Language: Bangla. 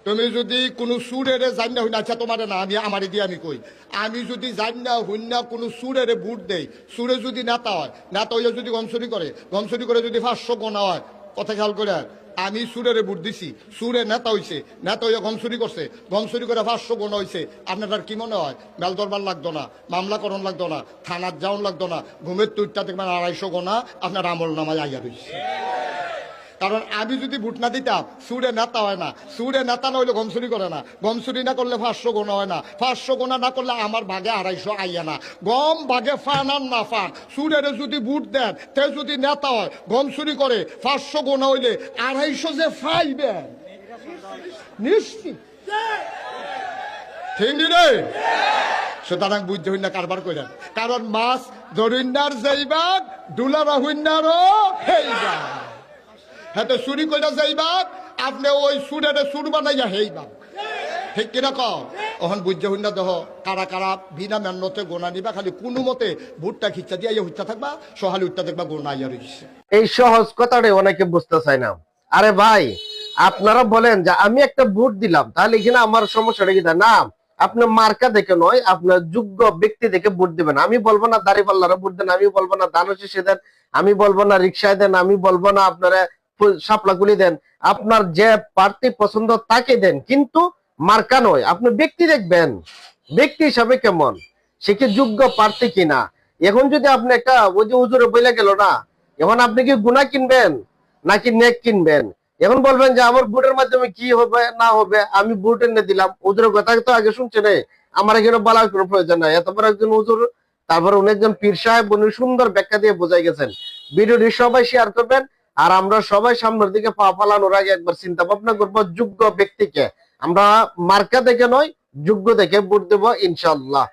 তুমি যদি কোনো সুরেরে জান না হইনা, আচ্ছা তোমার না আমি আমারে দিয়ে আমি কই, আমি যদি জান না হইনা কোনো সুরেরে বুট দেই, সুরে যদি নেতা হয়, নেতা হইয়া যদি গমসুরি করে যদি 500 গোনা হয়, কথা খেয়াল করে, আমি সুরেরে বুট দিছি, সুরে নেতা হইছে, নেতা হইয়া গমসুরি করে 500 গোনা হইছে, আপনার কি মনে হয় মেল দরবার লাগতো না, মামলা করণ লাগতো না, থানার যাওন লাগতো না, ঘুমের তুইটা দেখবেন 250 গোনা আপনার আমল নামায় আইয়া রইছে। কারণ আমি যদি ভোট না দিতাম, সুরে নেতা হয় না, সুরে নেতা না হইলে গমসুরি করে না, গমসুরি না করলে 500 গোনা হয় না, 500 গোনা না করলে আমার ভাগে 250 আইয়া না, গম ভাগে ফান আর না ফান, সুরের যদি ভোট দেন তে যদি নেতা হয়, গমসুরি করে 500 গোনা হইলে 250 যে ফাইবেন নিশ্চিত, ঠিক রে? সুতরাং বুঝতে হইনা কারবার করেন, কারণ মাছ ধরিন্নার যাইবাক ডুলারা হইনারও হেইবা, হ্যাঁ তো চুরি করে যাইবা, আপনি ওই সুরের সুর বানাইয়া হেইবা, ঠিক কিনা কও? ওখান বুঝতে হইনা দেহ কারা কারা বিনা মেহনতে গোনা নিবা, খালি কোনো মতে ভুট্টা খিচ্ছা দিয়ে উঠতে থাকবা, সহালি উঠতে দেখবা গোনা আইয়া রইছে। এই সহজ কথাটাই অনেকে বুঝতে চায় না। আরে ভাই, আপনারা বলেন যে আমি একটা ভোট দিলাম, তাহলে এখানে আমার সমস্যাটা কি? না, আপনার মার্কা দেখে নয়, আপনার যোগ্য ব্যক্তি দেখে ভোট দিবেন। আমি বলবো না দাঁড়িপাল্লারা ভোট দেন, আমি বলবো না ধান শীষে দেন, আমি বলবো না রিক্সায় দেন, আমি বলবো না আপনারা শাপলাগুলি দেন। আপনার যে প্রার্থী পছন্দ তাকে দেন, কিন্তু মার্কা নয়। আপনি ব্যক্তি দেখবেন, ব্যক্তি হিসাবে কেমন, সে কি যোগ্য প্রার্থী কিনা। এখন যদি আপনি একটা ওই যে হুজুরে বইলা গেল না, এখন আপনি কি গুনাহ কিনবেন নাকি নেক কিনবেন? এখন বলবেন যে আমার ভোটের মাধ্যমে কি হবে না হবে, আমি ভোট এনে দিলাম। হুজুরের কথা তো আগে শুনছে না, আমার এখানে বলার কোনো প্রয়োজন নাই। এত বড় একজন হুজুর, তারপর উনি একজন পীর সাহেব, উনি সুন্দর ব্যাখ্যা দিয়ে বোঝাই গেছেন। ভিডিওটি সবাই শেয়ার করবেন, আর আমরা সবাই সামনের দিকে পা ফালানোর আগে একবার চিন্তা ভাবনা করবো যোগ্য ব্যক্তিকে। আমরা মার্কা দেখে নয়, যোগ্য দেখে ভোট দেবো ইনশাআল্লাহ।